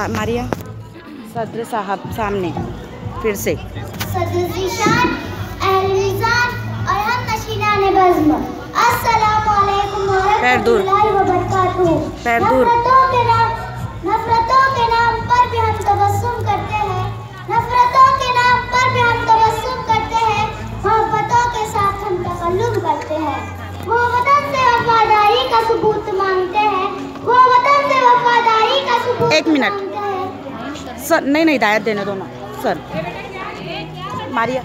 मारिया सदर साहब सामने फिर से पैर दूर, पैर दूर। नफरतों के नाम पर भी हम तबस्सुम करते हैं, नफरतों के नाम पर भी हम तबस्सुम करते हैं, मोहब्बतों के साथ हम तकल्लुम करते हैं। वो वतन से वफादारी का सबूत मांगते हैं, वो वतन से वफादारी का सबूत। एक मिनट सर, नहीं हिदायत देने दो ना सर। मारिया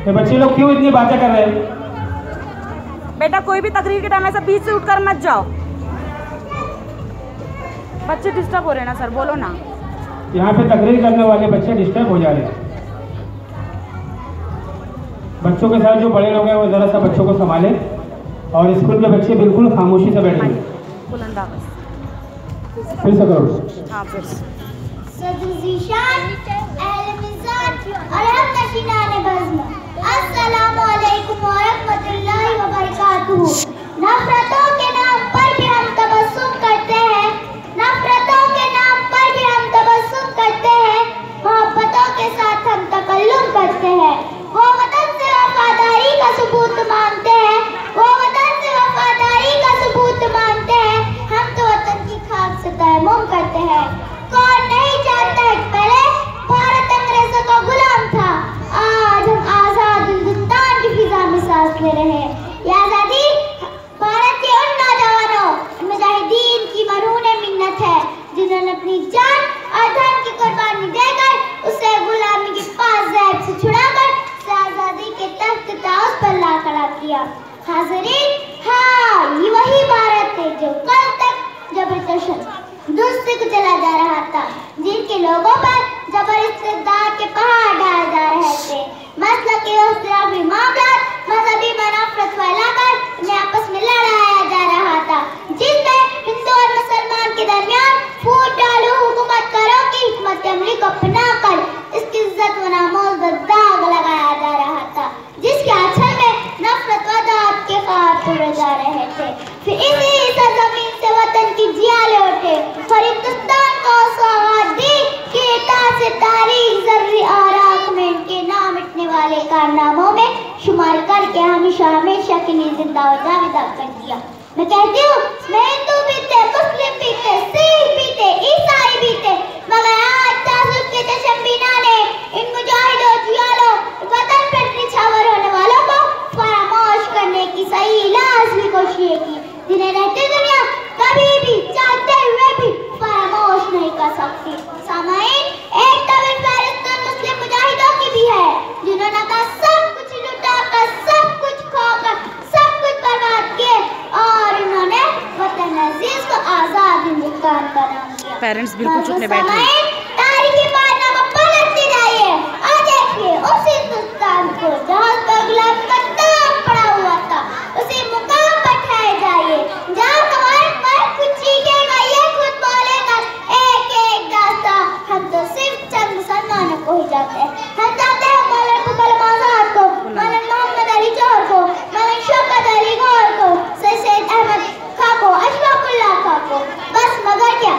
ये बच्चे लोग क्यों इतनी बातें कर रहे हैं? बेटा कोई भी तकरीर के टाइम ऐसा बीच से उठकर मत जाओ, बच्चे डिस्टर्ब हो रहे हैं ना सर, बोलो ना। यहाँ पे तकरीर करने वाले बच्चे डिस्टर्ब हो जा रहे हैं। बच्चों के साथ जो बड़े लोग हैं वो जरा सा बच्चों को संभालें और स्कूल के बच्चे बिल्कुल खामोशी से बैठे। फिर से करो। हाँ फिर से। अस्सलामु अलैकुम व रहमतुल्लाहि व बरकातुहू। नफरतों के नाम पर भी हम तबस्सुम करते हैं, नफरतों के नाम पर भी हम तबस्सुम करते हैं, मोहब्बतों के साथ हम तकल्लुम करते हैं। वो वतन से वफादारी का सबूत मांगते हैं, वो वतन से वफादारी का सबूत मांगते हैं, हम तो वतन की खाक से तयम्मुम करते हैं। कौन नहीं जानता है पहले भारत अंग्रेजों का गुलाम था, आज हम आजाद हिंदुस्तान की फिजा में सांस ले रहे हैं। ये आजादी भारत के उन नौजवानों मुजाहिदीन की मरहून मिन्नत है जिन्होंने अपनी जान और धन की कुर्बानी देकर उसे गुलामी के पास जैब से छुड़ाकर आजादी के तख्त ताउस पर ला खड़ा किया। हाज़रीन, हाँ ये वही भारत है जो कल तक जबरदस्ती दुरुस्ती को चला जा रहा था, जिनके लोगों पर जबर इस्तेदाद के पहाड़ डाले जा रहे थे। मसला के इख्तिलाफी मामला मजहबी नफरत फैलाकर उन्हें आपस में लड़ाया जा रहा था, जिसमें हिंदू और मुसलमान के दरमियान फूट डालू हुकूमत करो की हिकमत अमली को अपनाकर इसकी इज्जत व नामोज पर दाग लगाया जा रहा था, जिसके आंचल में नफरत व दाद के ख्वाब उड़े जा रहे थे। फिर इसी सरजमीन से वतन की जियाले उठे और हिंदुस्तान को सौगात दी कि से तारीख जर्री आराख में इनके नाम मिटने वाले कारनामों में शुमार करके हमेशा हमेशा के लिए जिंदा और जावेदा कर दिया। मैं कहती हूँ मैं हिंदू भी थे, मुस्लिम भी थे, सिख भी थे, ईसाई भी थे, मगर आज ताजुब के चश्म बिना ने इन मुजाहिदों जियालों वतन पर निछावर होने वालों को फरामोश करने की सही लाजमी कोशिश की, जिन्हें रहते दुनिया कभी भी चाहते हुए भी फरामोश नहीं कर सकती। सामाईन, एक तवील फहरिस्त मुस्लिम मुजाहिदों की भी है जिन्होंने का सब कुछ लुटाकर, सब कुछ खोकर, सब कुछ बर्बाद किए और इन्होंने वतन अजीज को आजाद हिंदुस्तान का नाम दिया। पेरेंट्स बिल्कुल चुप नहीं बैठे। तारीखी कारनामा पलटते जाइए और देखिए उस हिंदुस्तान को जहाँ पर गुलाम का दाग पड़ा हुआ था, उसी मुकाम पर ठहर जाइए जहाँ हमारे पर कुछ चीखेगा, ये खुद बोलेगा एक एक दास्तां। हम तो सिर्फ चंद मुसलमानों को ही जाते हैं, हम जाते हैं मौलाना गुलाम आजाद को, मौलाना मोहम्मद अली जौहर को, मौलाना शौकत अली गौहर को, सैयद अहमद खां को, अशफाकुल्लाह खां को, बस। मगर क्या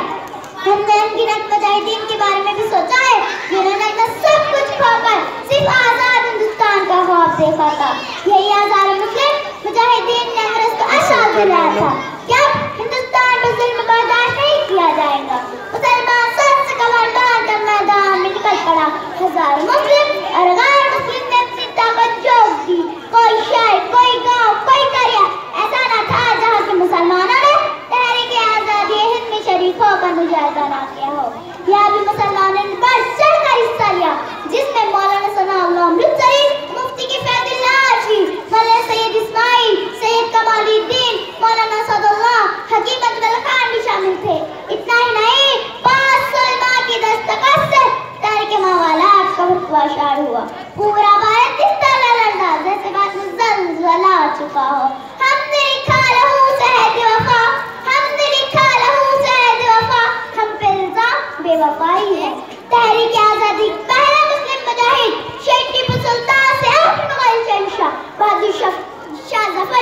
हमने अनगिनत मुजाहिदीन के बारे में भी सोचा है जिन्होंने सब कुछ खोकर सिर्फ आजाद हिंदुस्तान का ख्वाब देखा था? यही आजाद मुस्लिम मुजाहिदीन ने अंग्रेज को आजाद दिलाया था। क्या हिंदुस्तान में जुल्म बर्दाश्त नहीं किया जाएगा? मुसलमान सर से कमर बांध कर मैदान में निकल पड़ा। हजार मुस्लिम और गैर मुस्लिम ने अपनी ताकत जोड़ दी। कोई शहर, कोई गांव, कोई करिया ऐसा न था जहाँ के मुसलमानों ने तहरीक आजादी हिंद में शरीक होकर मुजाहिदा ना किया हो। यहाँ भी मुसलमानों ने बढ़ चढ़कर हिस्सा लिया, जिसमें मौलाना सनाउल्लाह अमृतसरी, मुफ्ती की फैजुल्लाह आजमी, मौलाना सैयद इस्माइल, सैयद कमालुद्दीन, मौलाना सदुल्लाह, हकीम अब्दुल खान भी शामिल थे। इतना ही नहीं, 500 उलमा की दस्तखत से तारीख मवालात का फतवा शार हुआ। पूरा भारत इस तरह लड़ा जैसे बात में ज़लज़ला आ चुका हो। हमने लिखा लहू शहद वफा, हमने लिखा लहू शहद वफा, हम पे इल्जाम बेवफाई है। तहरीक आजादी पहला मुस्लिम मुजाहिद शहीद टीपू सुल्तान से आखिरी मुगल शहंशाह बहादुर शाह जफर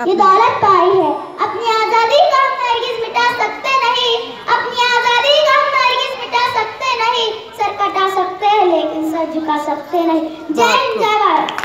ये दौलत पाई है। अपनी आज़ादी का हम हरगिज़ मिटा सकते नहीं, अपनी आज़ादी का हम हरगिज़ मिटा सकते नहीं। सर कटा सकते हैं लेकिन सर झुका सकते नहीं। जय हिंद, जय भारत।